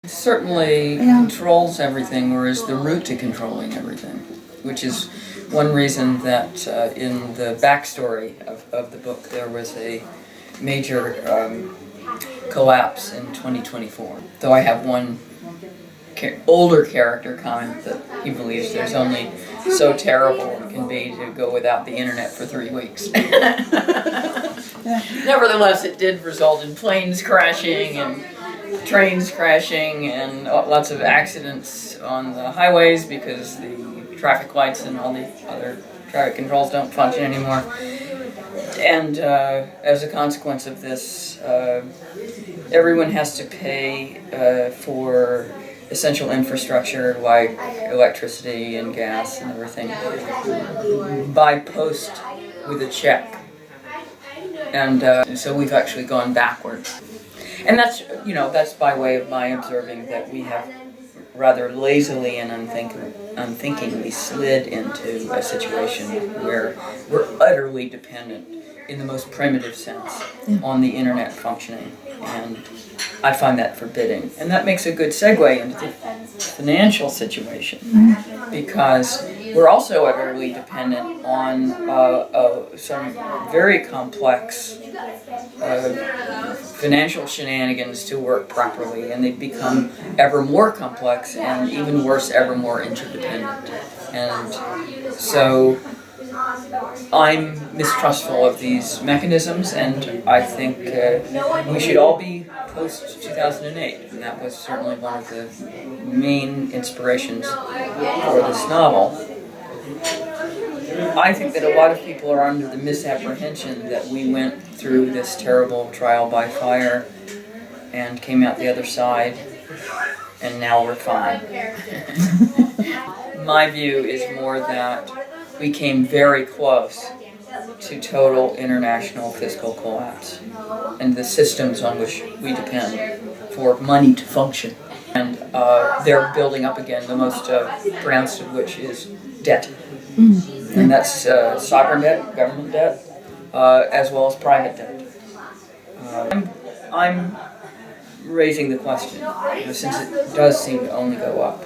Certainly controls everything, or is the route to controlling everything, which is one reason that in the backstory of the book there was a major collapse in 2024. Though I have one older character comment that he believes there's only so terrible it can be to go without the internet for 3 weeks. Nevertheless, it did result in planes crashing and trains crashing and lots of accidents on the highways because the traffic lights and all the other traffic controls don't function anymore. And as a consequence of this, everyone has to pay for essential infrastructure like electricity and gas and everything by post with a check. And so we've actually gone backwards. And that's, that's by way of my observing that we have rather lazily and unthinkingly slid into a situation where we're utterly dependent, in the most primitive sense, on the internet functioning. And I find that forbidding. And that makes a good segue into the financial situation, because we're also utterly dependent on some very complex financial shenanigans to work properly, and they become ever more complex and even worse, ever more interdependent. And so I'm mistrustful of these mechanisms, and I think we should all be post-2008, and that was certainly one of the main inspirations for this novel. I think that a lot of people are under the misapprehension that we went through this terrible trial by fire and came out the other side, and now we're fine. My view is more that we came very close to total international fiscal collapse and the systems on which we depend for money to function. And they're building up again, the most pronounced of which is debt. And that's sovereign debt, government debt, as well as private debt. I'm raising the question, since it does seem to only go up.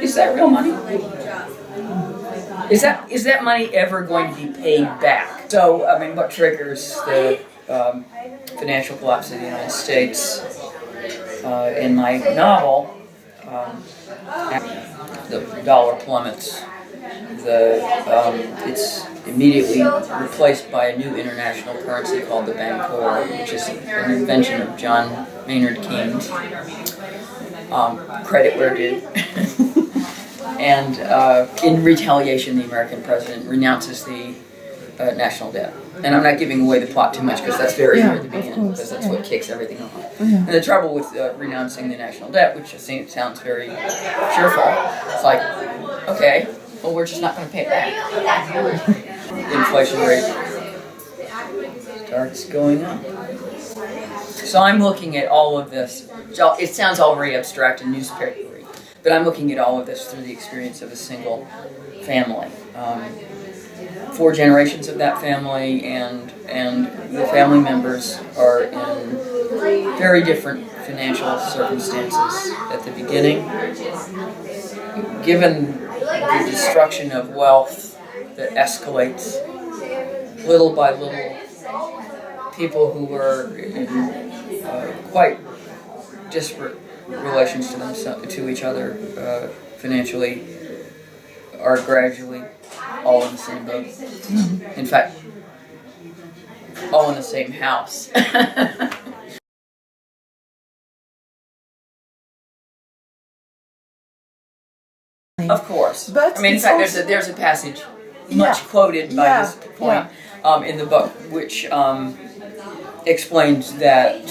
Is that real money? Is that money ever going to be paid back? So, what triggers the financial collapse of the United States in my novel? The dollar plummets. It's immediately replaced by a new international currency called the Bancor, which is an invention of John Maynard Keynes. Credit where due. And in retaliation, the American president renounces the national debt. And I'm not giving away the plot too much because that's very near the beginning, because that's what kicks everything off. And the trouble with renouncing the national debt, which I think sounds very cheerful, it's like, okay, well, we're just not going to pay it back. Inflation rate starts going up. So I'm looking at all of this. It sounds all very abstract and newspapery, but I'm looking at all of this through the experience of a single family. 4 generations of that family, and the family members are in very different financial circumstances at the beginning. Given the destruction of wealth that escalates little by little, people who were in quite disparate relations to each other financially are gradually all in the same boat. In fact, all in the same house. Of course. But in fact, there's a passage much quoted by this point in the book, which explains that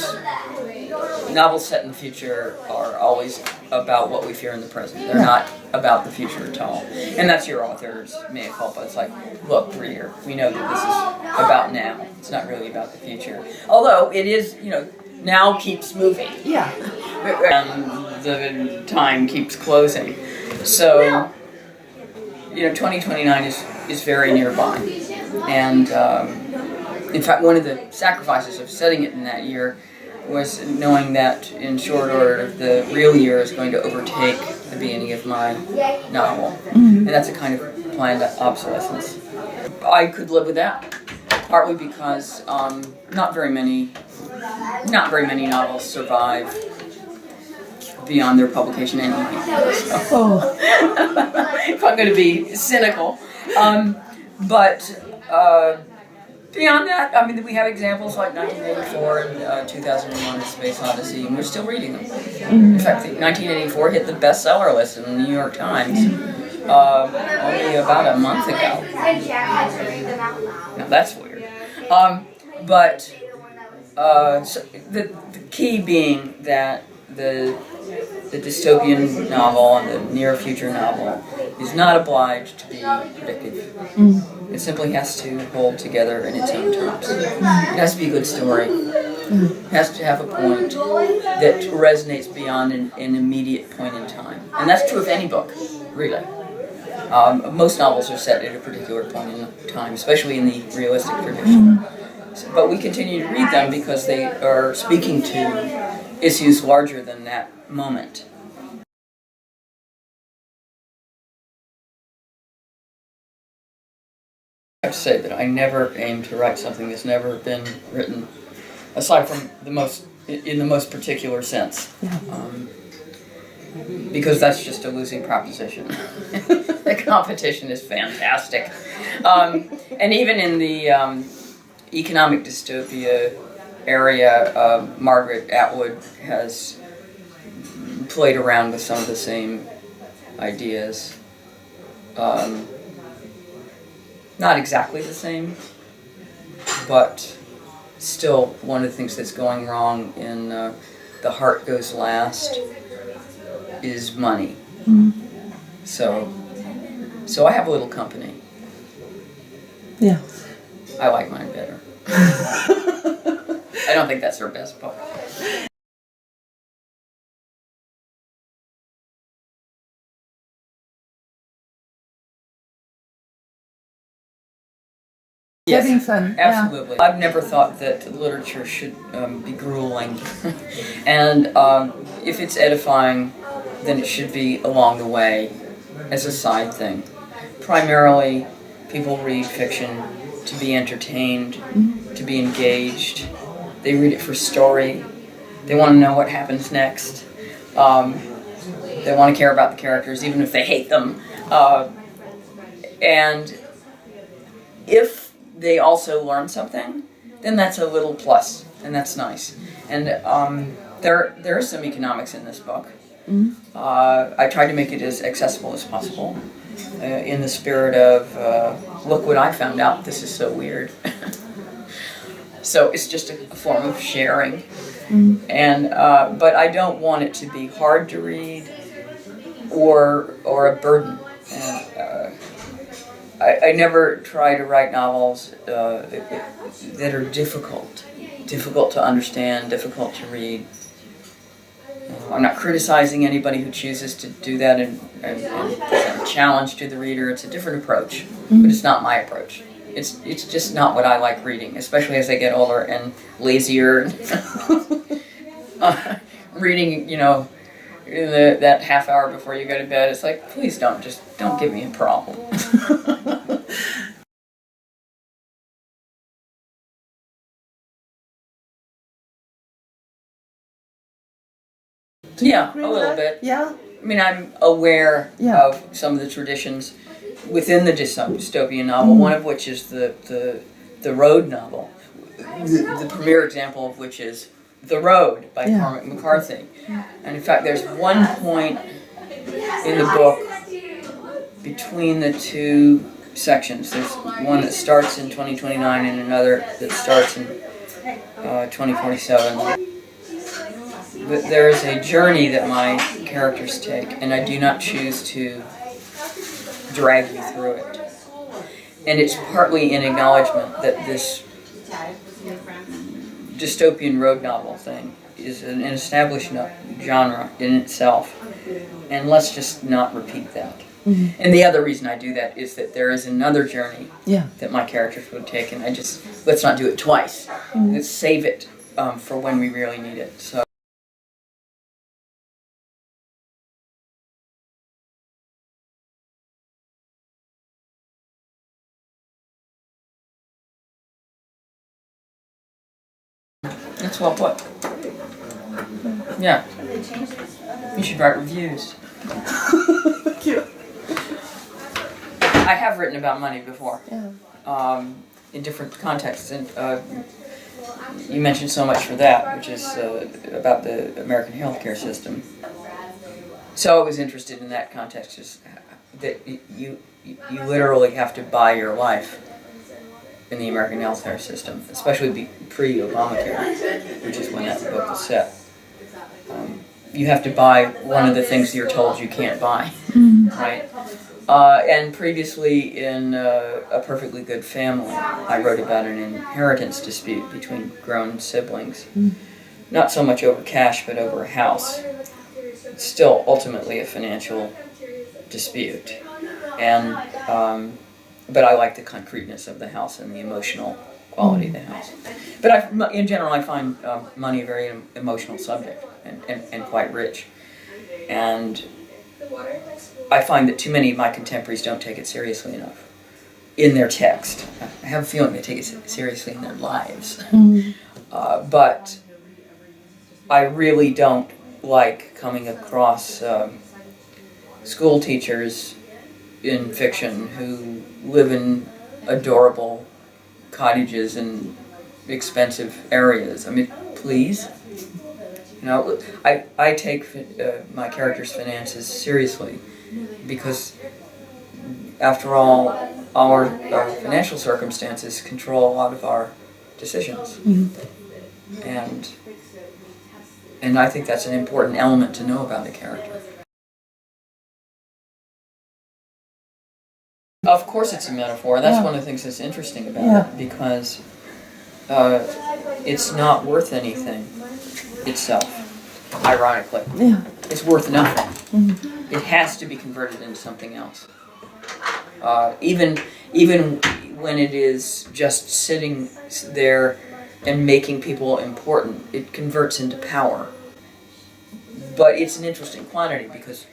novels set in the future are always about what we fear in the present. They're not about the future at all. And that's your author's mea culpa. It's like, look, reader, we know that this is about now. It's not really about the future. Although it is, now keeps moving. Yeah. And the time keeps closing. So, 2029 is very nearby. And in fact, one of the sacrifices of setting it in that year was knowing that in short order the real year is going to overtake the beginning of my novel, and that's a kind of planned obsolescence. I could live with that, partly because not very many novels survive beyond their publication anyway. So, if I'm going to be cynical, but. Beyond that, I mean, we have examples like 1984 and 2001: A Space Odyssey, and we're still reading them. In fact, 1984 hit the bestseller list in the New York Times only about a month ago. Now that's weird. So the key being that the dystopian novel and the near future novel is not obliged to be predictive. It simply has to hold together in its own terms. It has to be a good story. It has to have a point that resonates beyond an immediate point in time. And that's true of any book, really. Most novels are set at a particular point in time, especially in the realistic tradition. But we continue to read them because they are speaking to issues larger than that moment. I have to say that I never aim to write something that's never been written, aside from in the most particular sense, because that's just a losing proposition. The competition is fantastic, and even in the economic dystopia area, Margaret Atwood has played around with some of the same ideas. Not exactly the same, but still one of the things that's going wrong in The Heart Goes Last is money. So I have a little company. Yeah. I like mine better. I don't think that's her best book. Yes, having fun. Absolutely. Yeah. I've never thought that literature should be grueling. And if it's edifying, then it should be along the way as a side thing. Primarily, people read fiction to be entertained, to be engaged. They read it for story. They want to know what happens next. They want to care about the characters, even if they hate them. And if they also learn something, then that's a little plus, and that's nice. And there is some economics in this book. I tried to make it as accessible as possible, in the spirit of, look what I found out, this is so weird. So it's just a form of sharing. And but I don't want it to be hard to read or a burden. And, I never try to write novels that are difficult to understand, difficult to read. I'm not criticizing anybody who chooses to do that and present a challenge to the reader. It's a different approach, but it's not my approach. It's just not what I like reading, especially as I get older and lazier. Reading, in that half hour before you go to bed, it's like, please don't give me a problem. Yeah, a little bit. Yeah. I mean, I'm aware of some of the traditions within the dystopian novel, one of which is the road novel. The premier example of which is The Road by Cormac McCarthy. And in fact, there's one point in the book between the two sections. There's one that starts in 2029 and another that starts in 2047. But there is a journey that my characters take, and I do not choose to drag you through it. And it's partly an acknowledgement that this dystopian road novel thing is an established genre in itself, and let's just not repeat that. And the other reason I do that is that there is another journey that my characters would take, and let's not do it twice. Let's save it for when we really need it. So. That's well put. Yeah. You should write reviews. Thank you. I have written about money before. Yeah. In different contexts. And you mentioned so much for that, which is about the American healthcare system. So I was interested in that context, is that you literally have to buy your life in the American healthcare system, especially pre-Obamacare, which is when that book was set. You have to buy one of the things you're told you can't buy, right? And previously in A Perfectly Good Family, I wrote about an inheritance dispute between grown siblings. Not so much over cash, but over a house. It's still ultimately a financial dispute. And but I like the concreteness of the house and the emotional quality of the house. But in general, I find money a very emotional subject and quite rich. And I find that too many of my contemporaries don't take it seriously enough in their text. I have a feeling they take it seriously in their lives. But I really don't like coming across school teachers in fiction who live in adorable cottages in expensive areas. I mean, please. You know, I take my characters' finances seriously because, after all, our financial circumstances control a lot of our decisions. And I think that's an important element to know about a character. Of course it's a metaphor. That's one of the things that's interesting about it, because it's not worth anything itself, ironically. Yeah. It's worth nothing. It has to be converted into something else. Even when it is just sitting there and making people important, it converts into power. But it's an interesting quantity because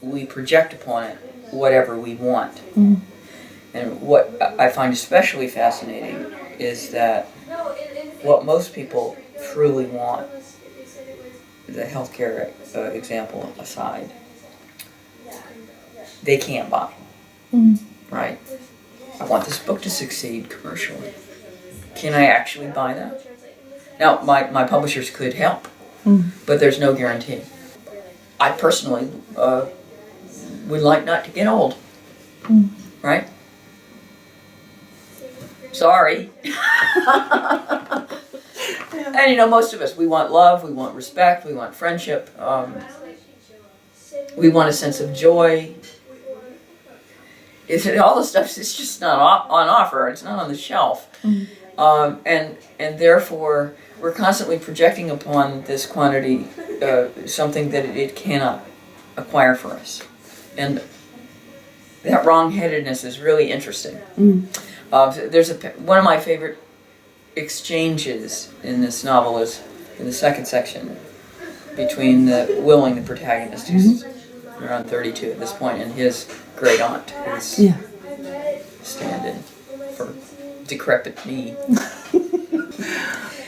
we project upon it whatever we want. And what I find especially fascinating is that what most people truly want, the healthcare example aside, they can't buy. Right? I want this book to succeed commercially. Can I actually buy that? Now, my publishers could help, but there's no guarantee. I personally would like not to get old. Right? Sorry. And you know, most of us, we want love, we want respect, we want friendship, we want a sense of joy. All the stuff is just not on offer, it's not on the shelf. And therefore, we're constantly projecting upon this quantity something that it cannot acquire for us. And that wrong-headedness is really interesting. There's one of my favorite exchanges in this novel is in the second section between Willing, the protagonist, who's around 32 at this point, and his great aunt, who's stand-in for decrepit me.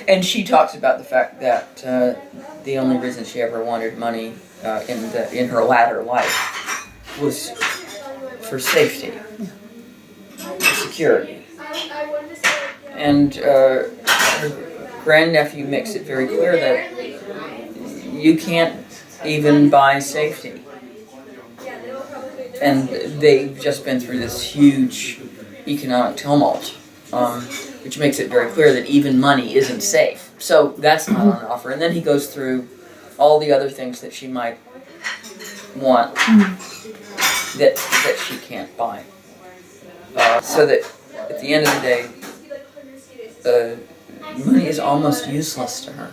And she talks about the fact that the only reason she ever wanted money in her latter life was for safety, for security. And her grandnephew makes it very clear that you can't even buy safety. And they've just been through this huge economic tumult, which makes it very clear that even money isn't safe. So that's not on offer. And then he goes through all the other things that she might want that she can't buy. So that at the end of the day, money is almost useless to her.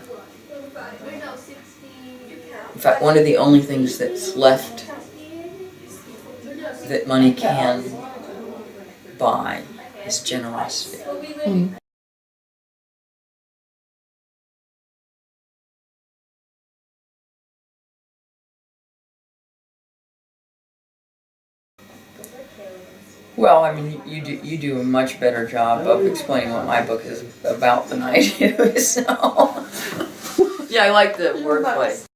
In fact, one of the only things that's left that money can buy is generosity. Well, I mean, you do a much better job of explaining what my book is about than I do. So, yeah, I like the wordplay.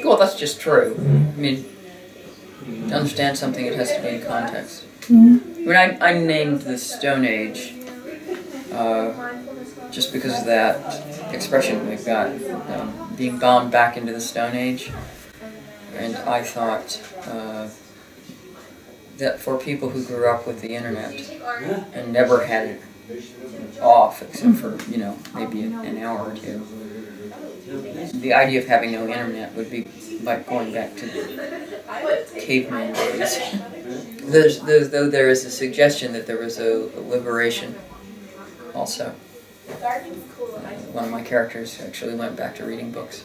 Well, that's just true. I mean, to understand something, it has to be in context. I mean, I named the Stone Age just because of that expression we've got, being bound back into the Stone Age. And I thought that for people who grew up with the internet and never had it off, except for, you know, maybe an hour or two, the idea of having no internet would be like going back to caveman days. Though there is a suggestion that there was a liberation also. One of my characters actually went back to reading books.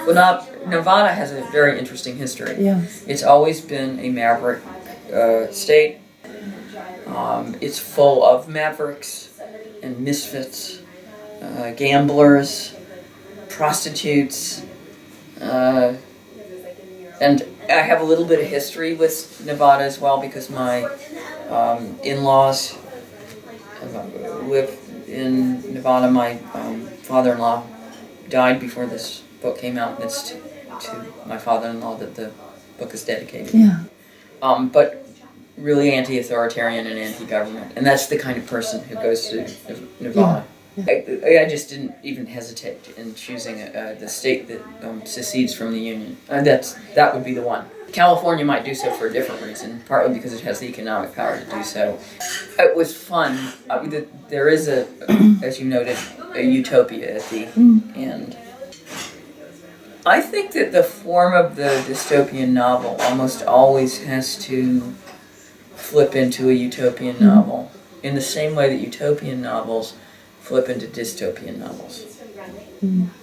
Well, Nevada has a very interesting history. Yeah. It's always been a maverick state. It's full of mavericks and misfits, gamblers, prostitutes, and I have a little bit of history with Nevada as well because my in-laws live in Nevada. My father-in-law died before this book came out, and it's to my father-in-law that the book is dedicated. Yeah. But really anti-authoritarian and anti-government, and that's the kind of person who goes to Nevada. Yeah. I just didn't even hesitate in choosing the state that secedes from the Union. That would be the one. California might do so for a different reason, partly because it has the economic power to do so. It was fun. There is as you noted, a utopia at the end. I think that the form of the dystopian novel almost always has to flip into a utopian novel, in the same way that utopian novels flip into dystopian novels.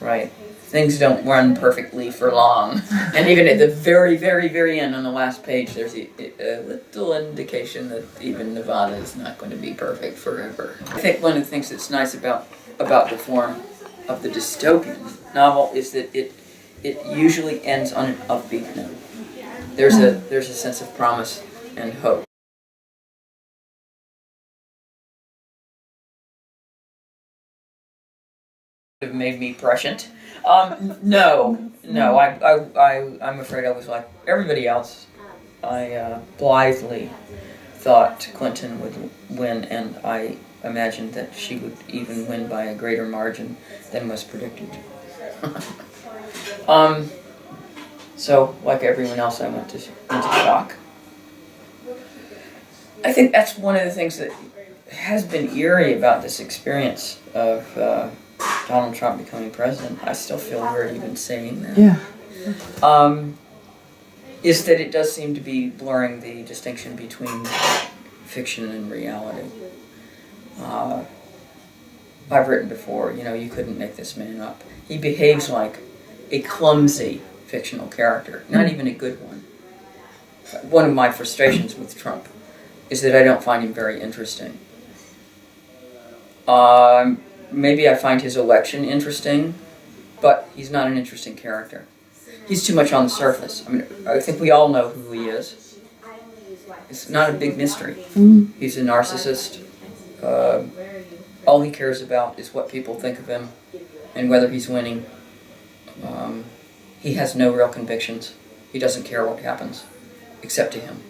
Right? Things don't run perfectly for long. And even at the very, very, very end on the last page, there's a little indication that even Nevada is not going to be perfect forever. I think one of the things that's nice about the form of the dystopian novel is that it usually ends on an upbeat note. There's a sense of promise and hope. Have made me prescient. No. I'm afraid I was like everybody else. I blithely thought Clinton would win, and I imagined that she would even win by a greater margin than was predicted. So, like everyone else, I went into shock. I think that's one of the things that has been eerie about this experience of Donald Trump becoming president. I still feel weird even saying that. Yeah. Is that it does seem to be blurring the distinction between fiction and reality. I've written before, you couldn't make this man up. He behaves like a clumsy fictional character, not even a good one. One of my frustrations with Trump is that I don't find him very interesting. Maybe I find his election interesting, but he's not an interesting character. He's too much on the surface. I mean, I think we all know who he is. It's not a big mystery. He's a narcissist. All he cares about is what people think of him and whether he's winning. He has no real convictions. He doesn't care what happens, except to him.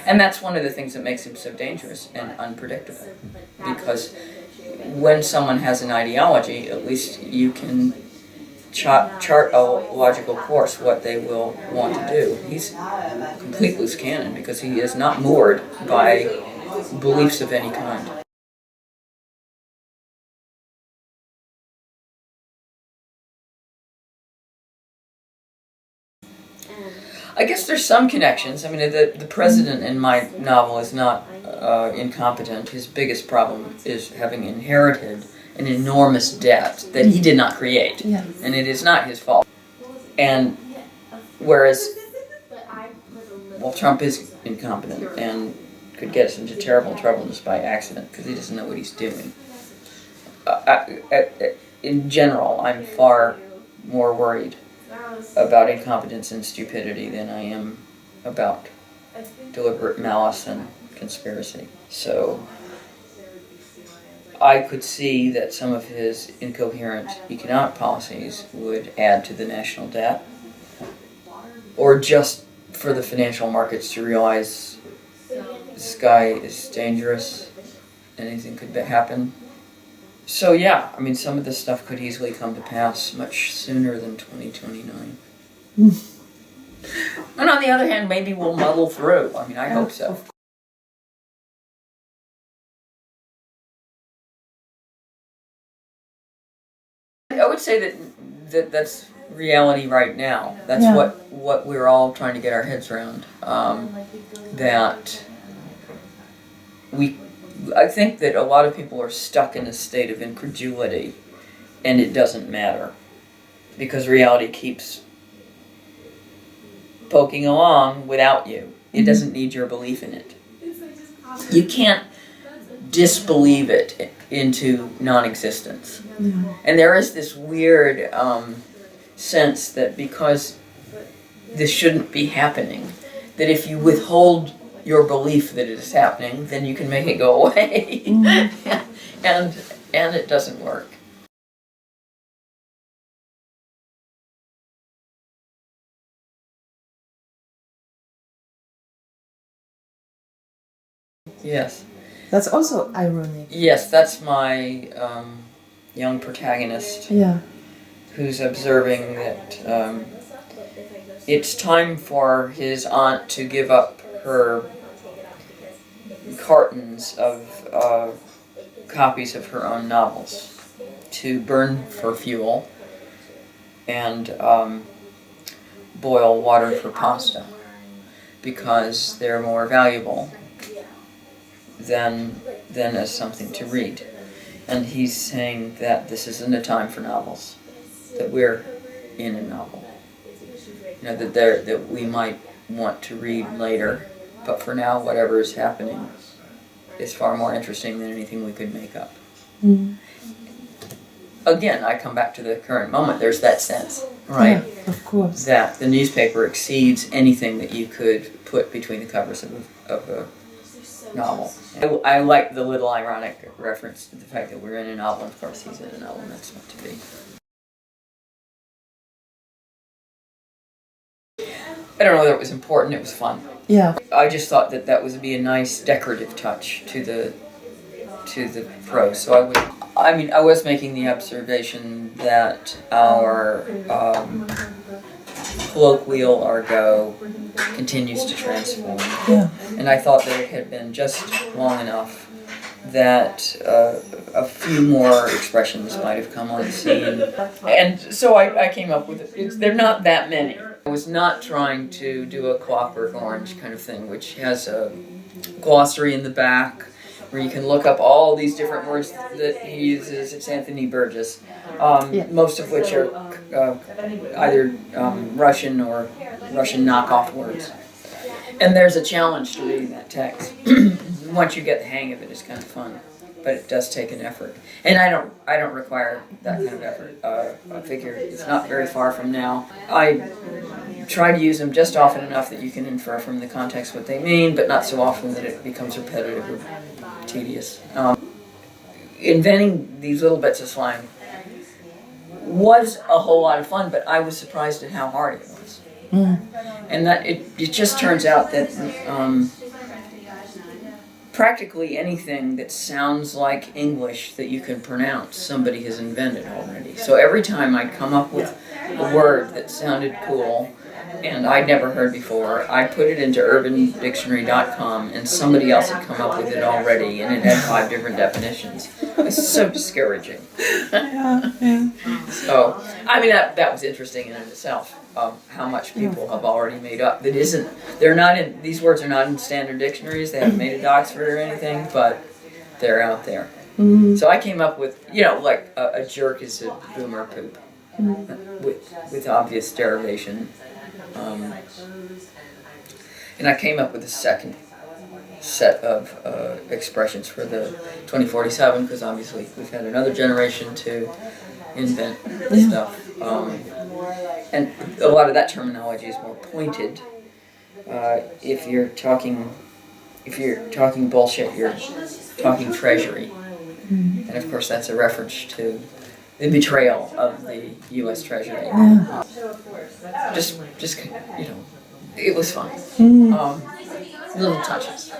And that's one of the things that makes him so dangerous and unpredictable. Because when someone has an ideology, at least you can chart a logical course, what they will want to do. He's complete loose cannon because he is not moored by beliefs of any kind. I guess there's some connections. I mean, the president in my novel is not incompetent. His biggest problem is having inherited an enormous debt that he did not create, and it is not his fault. And whereas, well, Trump is incompetent and could get us into terrible trouble just by accident because he doesn't know what he's doing. In general, I'm far more worried about incompetence and stupidity than I am about deliberate malice and conspiracy. So I could see that some of his incoherent economic policies would add to the national debt, or just for the financial markets to realize this guy is dangerous, anything could happen. So yeah, I mean, some of this stuff could easily come to pass much sooner than 2029. And on the other hand, maybe we'll muddle through. I mean, I hope so. I would say that's reality right now. That's what we're all trying to get our heads around. I think that a lot of people are stuck in a state of incredulity, and it doesn't matter because reality keeps poking along without you. It doesn't need your belief in it. You can't disbelieve it into non-existence. And there is this weird sense that because this shouldn't be happening, that if you withhold your belief that it is happening, then you can make it go away. and it doesn't work. Yes. That's also ironic. Yes, that's my young protagonist. Yeah. Who's observing that it's time for his aunt to give up her cartons of copies of her own novels to burn for fuel and boil water for pasta because they're more valuable than as something to read. And he's saying that this isn't a time for novels, that we're in a novel. You know, that we might want to read later, but for now, whatever is happening is far more interesting than anything we could make up. Again, I come back to the current moment. There's that sense, right? Yeah, of course. That the newspaper exceeds anything that you could put between the covers of a novel. I like the little ironic reference to the fact that we're in a novel, and of course he's in a novel, and that's meant to be. I don't know whether it was important, it was fun. Yeah. I just thought that would be a nice decorative touch to the prose. So I was making the observation that our colloquial argot continues to transform. Yeah. And I thought that it had been just long enough that a few more expressions might have come on the scene. And so I came up with it. They're not that many. I was not trying to do a Clockwork Orange kind of thing, which has a glossary in the back where you can look up all these different words that he uses. It's Anthony Burgess, most of which are either Russian or Russian knockoff words. And there's a challenge to reading that text. Once you get the hang of it, it's kind of fun, but it does take an effort. And I don't require that kind of effort. I figure it's not very far from now. I try to use them just often enough that you can infer from the context what they mean, but not so often that it becomes repetitive or tedious. Inventing these little bits of slang was a whole lot of fun, but I was surprised at how hard it was. And that it just turns out that practically anything that sounds like English that you can pronounce, somebody has invented already. So every time I'd come up with a word that sounded cool and I'd never heard before. I put it into urbandictionary.com, and somebody else had come up with it already, and it had 5 different definitions. It was so discouraging. So, I mean, that was interesting in and of itself, how much people have already made up. That isn't, they're not in, these words are not in standard dictionaries, they haven't made it Oxford or anything, but they're out there. So I came up with, you know, like a jerk is a boomer poop, with obvious derivation. And I came up with a second set of expressions for the 2047, because obviously we've had another generation to invent stuff. And a lot of that terminology is more pointed. If you're talking bullshit, you're talking treasury. And of course that's a reference to the betrayal of the U.S. Treasury. Just you know, it was fun. Little touches.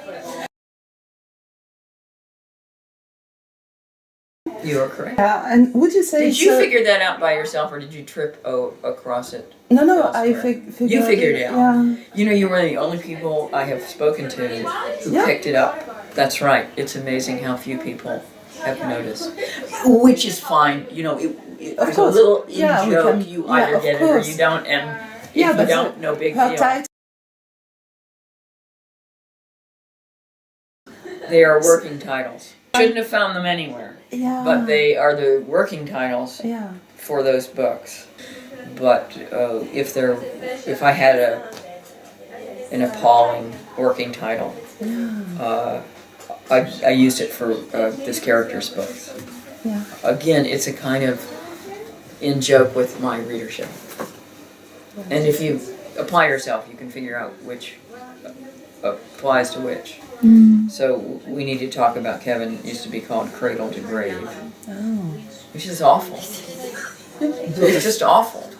You are correct. And would you say... Did you figure that out by yourself, or did you trip across it? No, elsewhere? I figured... You figured it out. Yeah. You know, you were the only people I have spoken to who picked it up. That's right. It's amazing how few people have noticed. Which is fine. You know, it was a little in-joke. You either get it or you don't, and if you don't, no big deal. They are working titles. Shouldn't have found them anywhere. But they are the working titles for those books. But if I had an appalling working title, I used it for this character's books. Again, it's a kind of in joke with my readership. And if you apply yourself, you can figure out which applies to which. So we need to talk about Kevin. It used to be called Cradle to Grave, which is awful. It's just awful.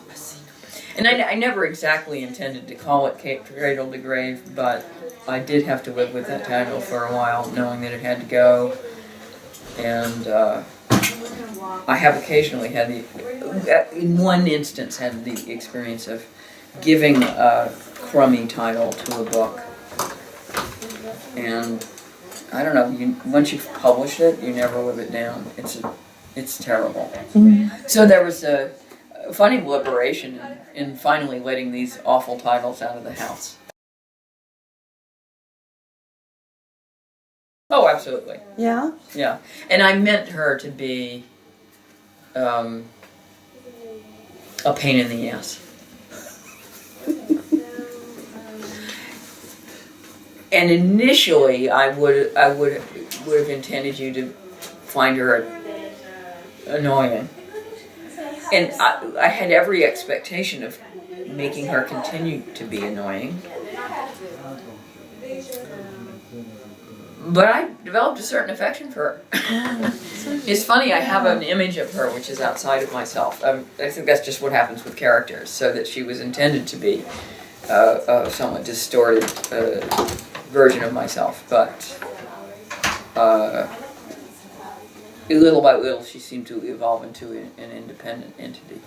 And I never exactly intended to call it Cradle to Grave, but I did have to live with that title for a while, knowing that it had to go. And I have occasionally had in one instance, had the experience of giving a crummy title to a book. And I don't know, once you've published it, you never live it down. It's terrible. So there was a funny liberation in finally letting these awful titles out of the house. Oh, absolutely. Yeah? Yeah. And I meant her to be a pain in the ass. And initially, I would have intended you to find her annoying, and I had every expectation of making her continue to be annoying. But I developed a certain affection for her. It's funny, I have an image of her which is outside of myself. I think that's just what happens with characters, so that she was intended to be a somewhat distorted version of myself, but little by little she seemed to evolve into an independent entity.